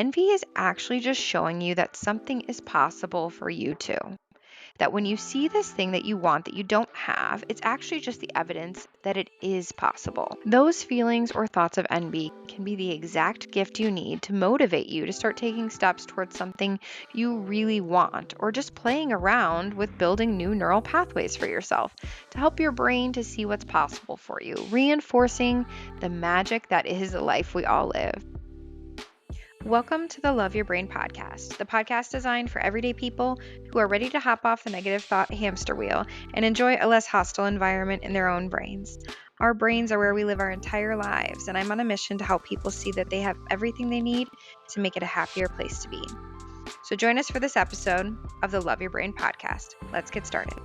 Envy is actually just showing you that something is possible for you too. That when you see this thing that you want that you don't have, it's actually just the evidence that it is possible. Those feelings or thoughts of envy can be the exact gift you need to motivate you to start taking steps towards something you really want, or just playing around with building new neural pathways for yourself to help your brain to see what's possible for you, reinforcing the magic that is the life we all live. Welcome to the Love Your Brain podcast, the podcast designed for everyday people who are ready to hop off the negative thought hamster wheel and enjoy a less hostile environment in their own brains. Our brains are where we live our entire lives, and I'm on a mission to help people see that they have everything they need to make it a happier place to be. So join us for this episode of the Love Your Brain podcast. Let's get started.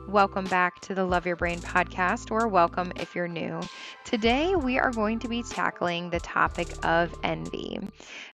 Welcome back to the Love Your Brain podcast, or welcome if you're new. Today, we are going to be tackling the topic of envy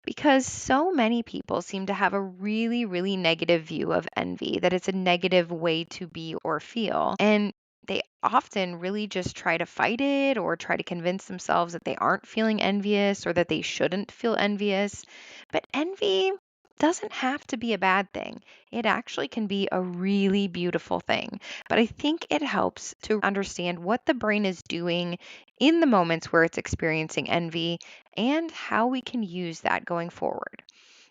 because so many people seem to have a really negative view of envy, that it's a negative way to be or feel. And they often really just try to fight it or try to convince themselves that they aren't feeling envious or that they shouldn't feel envious. But envy doesn't have to be a bad thing. It actually can be a really beautiful thing. But I think it helps to understand what the brain is doing in the moments where it's experiencing envy and how we can use that going forward.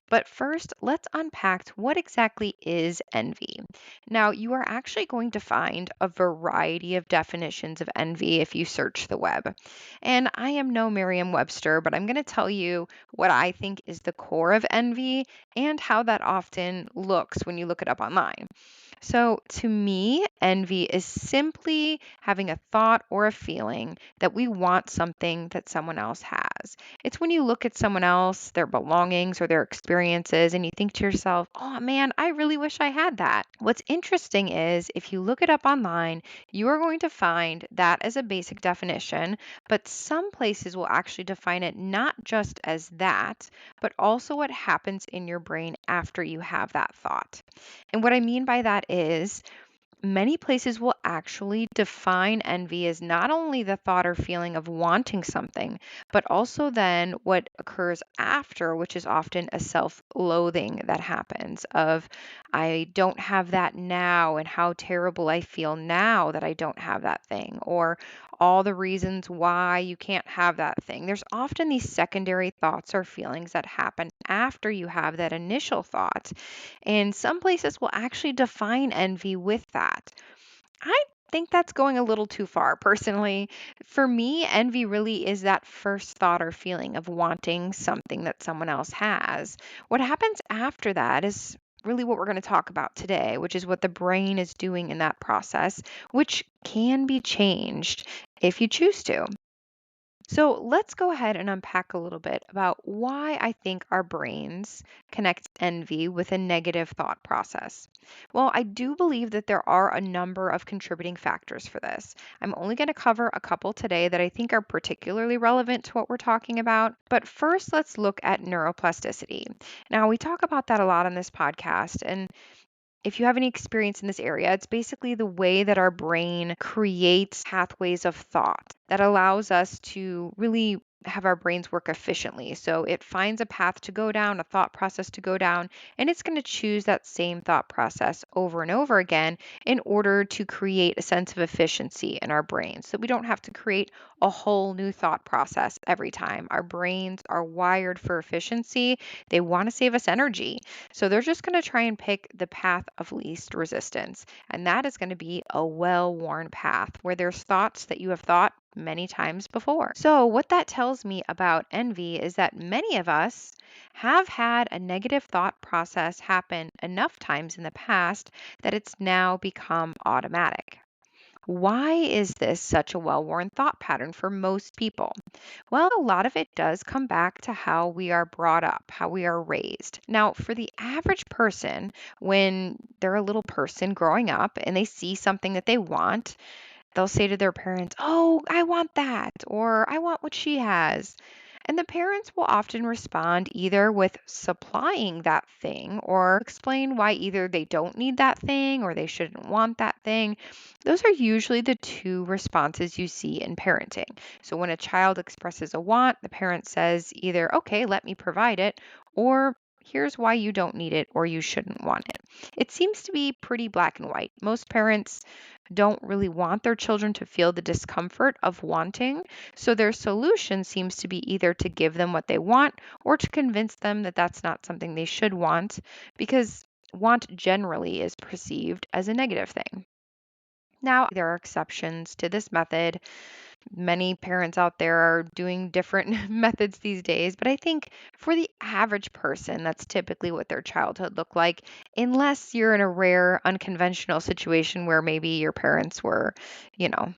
But first, let's unpack what exactly is envy. Now, you are actually going to find a variety of definitions of envy if you search the web. And I am no Merriam-Webster, but I'm going to tell you what I think is the core of envy and how that often looks when you look it up online. So, to me, envy is simply having a thought or a feeling that we want something that someone else has. It's when you look at someone else, their belongings or their experiences, and you think to yourself, oh man, I really wish I had that. What's interesting is if you look it up online, you are going to find that as a basic definition, but some places will actually define it not just as that, but also what happens in your brain after you have that thought. And what I mean by that is many places will actually define envy as not only the thought or feeling of wanting something, but also then what occurs after, which is often a self-loathing that happens of, I don't have that now, and how terrible I feel now that I don't have that thing, or all the reasons why you can't have that thing. There's often these secondary thoughts or feelings that happen after you have that initial thought. And some places will actually define envy with that. I think that's going a little too far personally. For me, envy really is that first thought or feeling of wanting something that someone else has. What happens after that is really what we're going to talk about today, which is what the brain is doing in that process, which can be changed if you choose to. So let's go ahead and unpack a little bit about why I think our brains connect envy with a negative thought process. Well, I do believe that there are a number of contributing factors for this. I'm only going to cover a couple today that I think are particularly relevant to what we're talking about. But first, let's look at neuroplasticity. Now, we talk about that a lot on this podcast, and if you have any experience in this area, it's basically the way that our brain creates pathways of thought that allows us to really have our brains work efficiently. So it finds a path to go down, a thought process to go down, and it's going to choose that same thought process over and over again in order to create a sense of efficiency in our brains. So we don't have to create a whole new thought process every time. Our brains are wired for efficiency. They want to save us energy. So they're just going to try and pick the path of least resistance. And that is going to be a well-worn path where there's thoughts that you have thought many times before. So what that tells me about envy is that many of us have had a negative thought process happen enough times in the past that it's now become automatic. Why is this such a well-worn thought pattern for most people? Well, a lot of it does come back to how we are brought up, how we are raised. Now, for the average person, when they're a little person growing up and they see something that they want, they'll say to their parents, oh, I want that, or I want what she has. And the parents will often respond either with supplying that thing or explain why either they don't need that thing or they shouldn't want that thing. Those are usually the two responses you see in parenting. So when a child expresses a want, the parent says either, okay, let me provide it, or here's why you don't need it or you shouldn't want it. It seems to be pretty black and white. Most parents don't really want their children to feel the discomfort of wanting, so their solution seems to be either to give them what they want or to convince them that that's not something they should want, because want generally is perceived as a negative thing. Now, there are exceptions to this method. Many parents out there are doing different methods these days, but I think for the average person, that's typically what their childhood looked like, unless you're in a rare, unconventional situation where maybe your parents were, you know,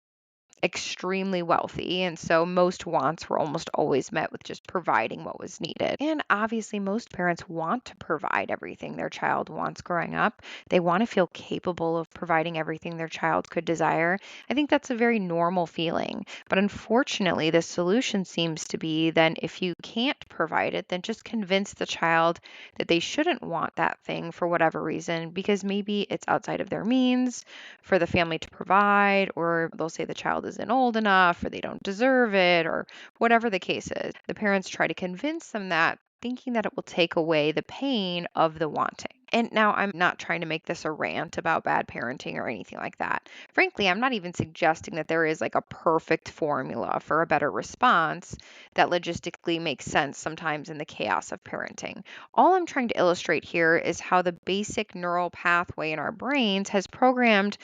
extremely wealthy. And so most wants were almost always met with just providing what was needed. And obviously, most parents want to provide everything their child wants growing up. They want to feel capable of providing everything their child could desire. I think that's a very normal feeling. But unfortunately, the solution seems to be then if you can't provide it, then just convince the child that they shouldn't want that thing for whatever reason, because maybe it's outside of their means for the family to provide, or they'll say the child isn't old enough, or they don't deserve it, or whatever the case is. The parents try to convince them that, thinking that it will take away the pain of the wanting. And now I'm not trying to make this a rant about bad parenting or anything like that. Frankly, I'm not even suggesting that there is like a perfect formula for a better response that logistically makes sense sometimes in the chaos of parenting. All I'm trying to illustrate here is how the basic neural pathway in our brains has programmed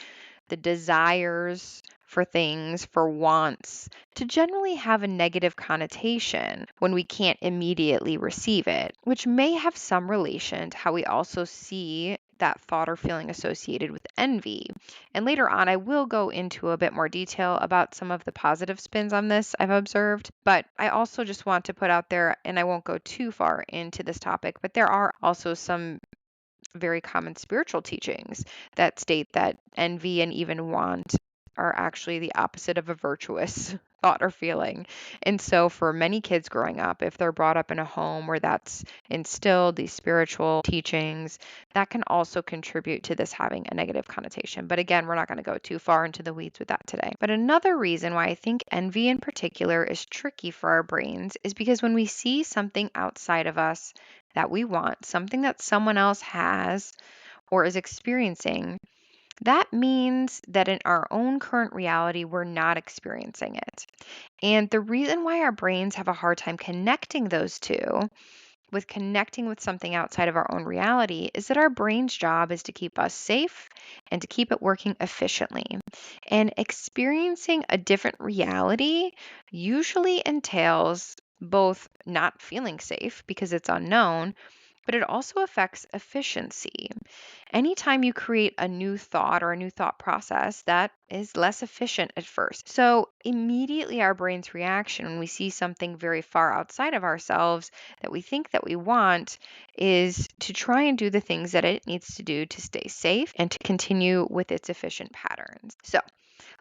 the desires for things, for wants, to generally have a negative connotation when we can't immediately receive it, which may have some relation to how we also see that thought or feeling associated with envy. And later on, I will go into a bit more detail about some of the positive spins on this I've observed. But I also just want to put out there, and I won't go too far into this topic, but there are also some very common spiritual teachings that state that envy and even want are actually the opposite of a virtuous thought or feeling. And so, for many kids growing up, if they're brought up in a home where that's instilled, these spiritual teachings, that can also contribute to this having a negative connotation. But again, we're not going to go too far into the weeds with that today. But another reason why I think envy in particular is tricky for our brains is because when we see something outside of us that we want, something that someone else has or is experiencing, that means that in our own current reality, we're not experiencing it. And the reason why our brains have a hard time connecting those two, with connecting with something outside of our own reality, is that our brain's job is to keep us safe and to keep it working efficiently. And experiencing a different reality usually entails both not feeling safe because it's unknown, but it also affects efficiency. Anytime you create a new thought or a new thought process, that is less efficient at first. So, immediately our brain's reaction when we see something very far outside of ourselves that we think that we want is to try and do the things that it needs to do to stay safe and to continue with its efficient patterns. So,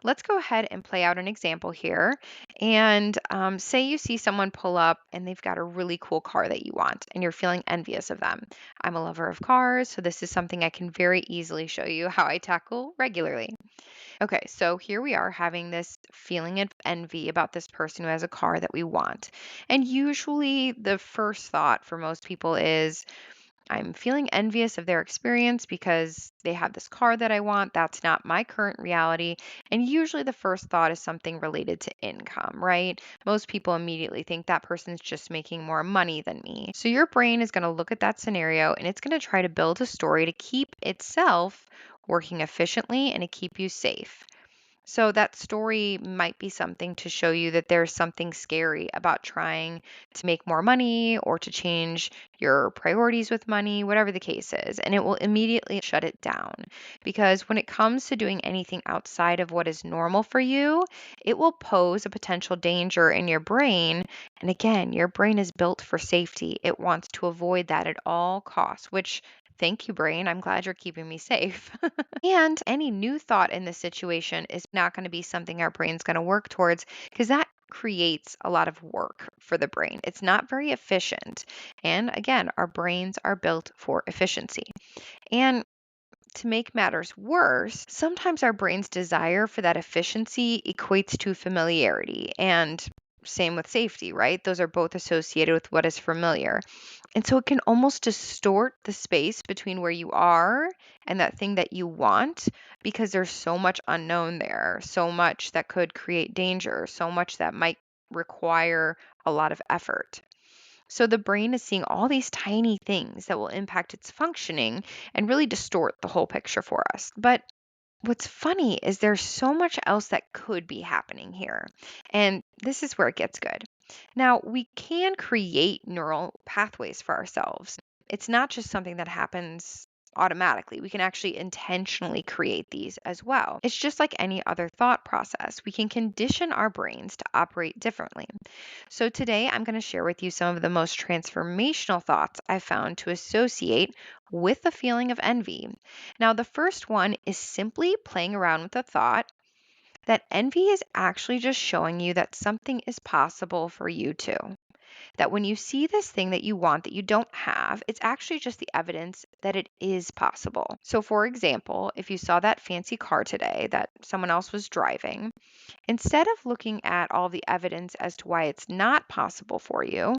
let's go ahead and play out an example here. And say you see someone pull up and they've got a really cool car that you want, and you're feeling envious of them. I'm a lover of cars, so this is something I can very easily show you how I tackle regularly. Okay, so here we are having this feeling of envy about this person who has a car that we want. And usually the first thought for most people is, I'm feeling envious of their experience because they have this car that I want. That's not my current reality. And usually the first thought is something related to income, right? Most people immediately think that person's just making more money than me. So your brain is going to look at that scenario and it's going to try to build a story to keep itself working efficiently and to keep you safe. So that story might be something to show you that there's something scary about trying to make more money or to change your priorities with money, whatever the case is. And it will immediately shut it down. Because when it comes to doing anything outside of what is normal for you, it will pose a potential danger in your brain. And again, your brain is built for safety. It wants to avoid that at all costs, which, thank you, brain. I'm glad you're keeping me safe. And any new thought in this situation is not going to be something our brain's going to work towards, because that creates a lot of work for the brain. It's not very efficient. And again, our brains are built for efficiency. And to make matters worse, sometimes our brain's desire for that efficiency equates to familiarity, and same with safety, right? Those are both associated with what is familiar. And so it can almost distort the space between where you are and that thing that you want because there's so much unknown there, so much that could create danger, so much that might require a lot of effort. So the brain is seeing all these tiny things that will impact its functioning and really distort the whole picture for us. But what's funny is there's so much else that could be happening here. And this is where it gets good. Now, we can create neural pathways for ourselves. It's not just something that happens automatically. We can actually intentionally create these as well. It's just like any other thought process. We can condition our brains to operate differently. So, today I'm going to share with you some of the most transformational thoughts I found to associate with the feeling of envy. Now, the first one is simply playing around with the thought that envy is actually just showing you that something is possible for you too. That when you see this thing that you want that you don't have, it's actually just the evidence that it is possible. So, for example, if you saw that fancy car today that someone else was driving, instead of looking at all the evidence as to why it's not possible for you,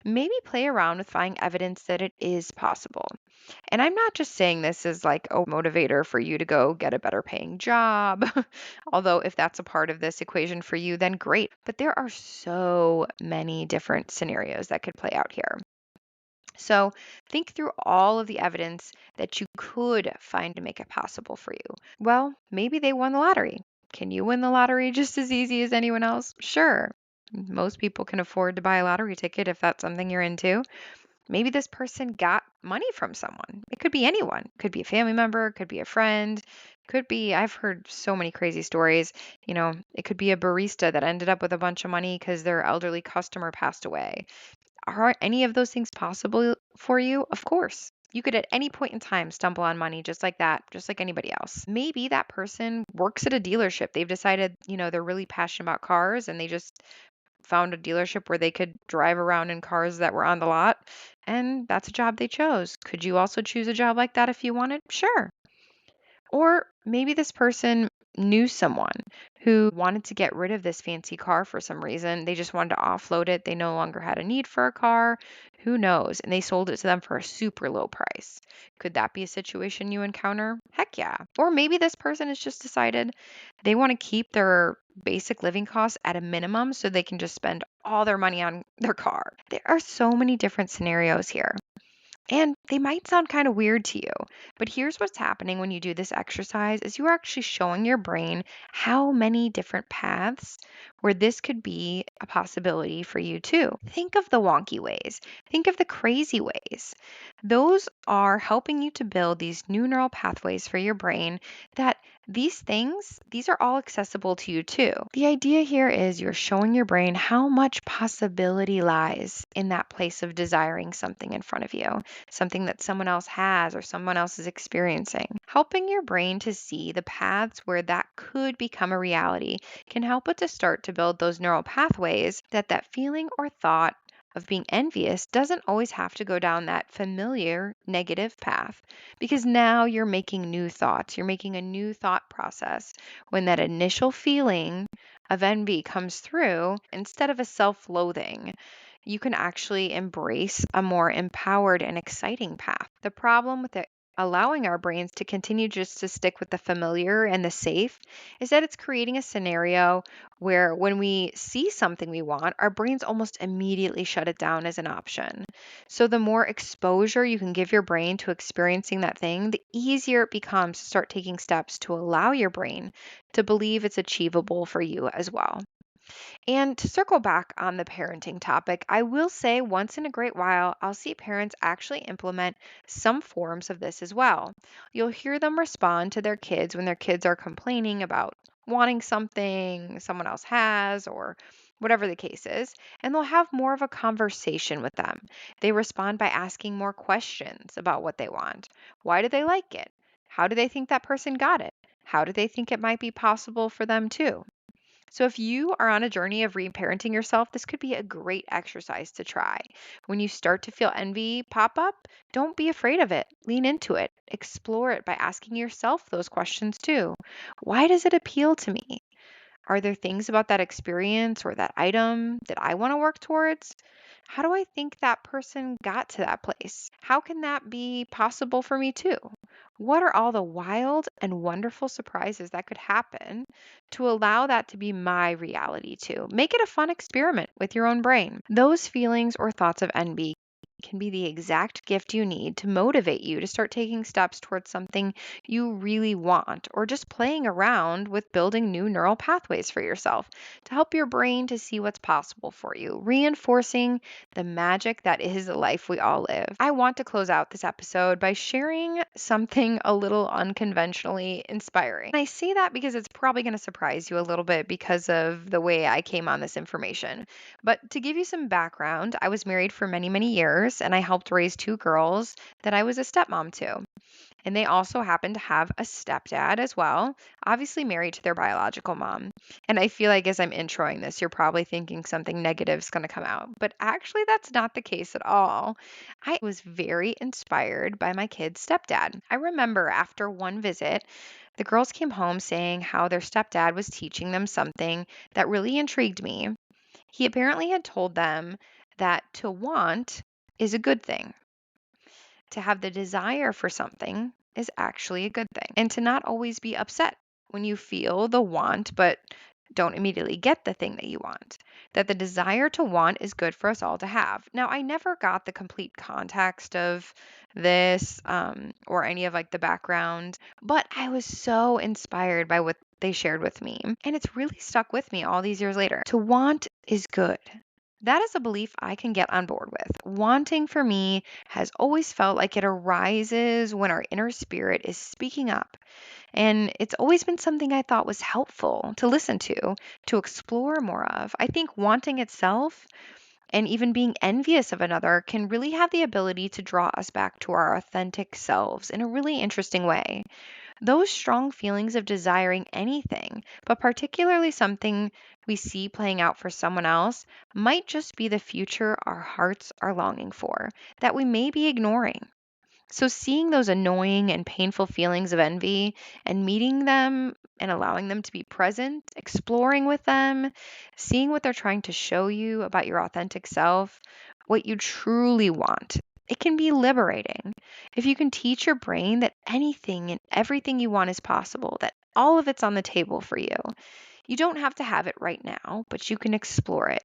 maybe play around with finding evidence that it is possible. And I'm not just saying this as like a motivator for you to go get a better paying job, although if that's a part of this equation for you, then great. But there are so many different scenarios that could play out here. So think through all of the evidence that you could find to make it possible for you. Well, maybe they won the lottery. Can you win the lottery just as easy as anyone else? Sure. Most people can afford to buy a lottery ticket if that's something you're into. Maybe this person got money from someone. It could be anyone. Could be a family member, could be a friend, could be, I've heard so many crazy stories. It could be a barista that ended up with a bunch of money because their elderly customer passed away. Are any of those things possible for you? Of course. You could at any point in time stumble on money just like that, just like anybody else. Maybe that person works at a dealership. They've decided, they're really passionate about cars and they just found a dealership where they could drive around in cars that were on the lot. And that's a job they chose. Could you also choose a job like that if you wanted? Sure. Or maybe this person knew someone who wanted to get rid of this fancy car for some reason. They just wanted to offload it. They no longer had a need for a car. Who knows? And they sold it to them for a super low price. Could that be a situation you encounter? Heck yeah. Or maybe this person has just decided they want to keep their basic living costs at a minimum so they can just spend all their money on their car. There are so many different scenarios here. And they might sound kind of weird to you, but here's what's happening when you do this exercise is you're actually showing your brain how many different paths where this could be a possibility for you too. Think of the wonky ways. Think of the crazy ways. Those are helping you to build these new neural pathways for your brain that these are all accessible to you too. The idea here is you're showing your brain how much possibility lies in that place of desiring something in front of you, something that someone else has or someone else is experiencing. Helping your brain to see the paths where that could become a reality can help it to start to build those neural pathways that feeling or thought of being envious doesn't always have to go down that familiar negative path because now you're making new thoughts. You're making a new thought process when that initial feeling of envy comes through instead of a self loathing. You can actually embrace a more empowered and exciting path. The problem with it allowing our brains to continue just to stick with the familiar and the safe is that it's creating a scenario where when we see something we want, our brains almost immediately shut it down as an option. So the more exposure you can give your brain to experiencing that thing, the easier it becomes to start taking steps to allow your brain to believe it's achievable for you as well. And to circle back on the parenting topic, I will say once in a great while, I'll see parents actually implement some forms of this as well. You'll hear them respond to their kids when their kids are complaining about wanting something someone else has or whatever the case is, and they'll have more of a conversation with them. They respond by asking more questions about what they want. Why do they like it? How do they think that person got it? How do they think it might be possible for them too? So, if you are on a journey of reparenting yourself, this could be a great exercise to try. When you start to feel envy pop up, don't be afraid of it. Lean into it. Explore it by asking yourself those questions too. Why does it appeal to me? Are there things about that experience or that item that I want to work towards? How do I think that person got to that place? How can that be possible for me too? What are all the wild and wonderful surprises that could happen to allow that to be my reality too? Make it a fun experiment with your own brain. Those feelings or thoughts of envy can be the exact gift you need to motivate you to start taking steps towards something you really want, or just playing around with building new neural pathways for yourself to help your brain to see what's possible for you, reinforcing the magic that is the life we all live. I want to close out this episode by sharing something a little unconventionally inspiring. And I say that because it's probably going to surprise you a little bit because of the way I came on this information. But to give you some background, I was married for many, many years and I helped raise two girls that I was a stepmom to. And they also happen to have a stepdad as well, obviously married to their biological mom. And I feel like as I'm introing this, you're probably thinking something negative is going to come out. But actually, that's not the case at all. I was very inspired by my kid's stepdad. I remember after one visit, the girls came home saying how their stepdad was teaching them something that really intrigued me. He apparently had told them that to want is a good thing. To have the desire for something is actually a good thing. And to not always be upset when you feel the want, but don't immediately get the thing that you want. That the desire to want is good for us all to have. Now, I never got the complete context of this or any of like the background, but I was so inspired by what they shared with me. And it's really stuck with me all these years later. To want is good. That is a belief I can get on board with. Wanting for me has always felt like it arises when our inner spirit is speaking up. And it's always been something I thought was helpful to listen to explore more of. I think wanting itself and even being envious of another can really have the ability to draw us back to our authentic selves in a really interesting way. Those strong feelings of desiring anything, but particularly something we see playing out for someone else, might just be the future our hearts are longing for, that we may be ignoring. So, seeing those annoying and painful feelings of envy and meeting them and allowing them to be present, exploring with them, seeing what they're trying to show you about your authentic self, what you truly want, it can be liberating. If you can teach your brain that anything and everything you want is possible, that all of it's on the table for you. You don't have to have it right now, but you can explore it,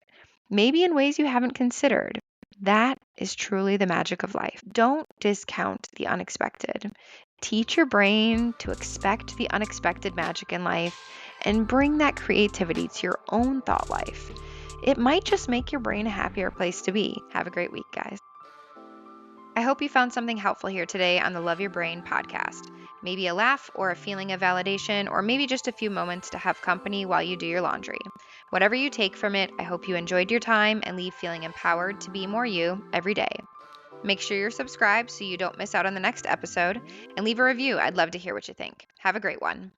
maybe in ways you haven't considered. That is truly the magic of life. Don't discount the unexpected. Teach your brain to expect the unexpected magic in life and bring that creativity to your own thought life. It might just make your brain a happier place to be. Have a great week, guys. I hope you found something helpful here today on the Love Your Brain podcast. Maybe a laugh or a feeling of validation, or maybe just a few moments to have company while you do your laundry. Whatever you take from it, I hope you enjoyed your time and leave feeling empowered to be more you every day. Make sure you're subscribed so you don't miss out on the next episode, and leave a review. I'd love to hear what you think. Have a great one.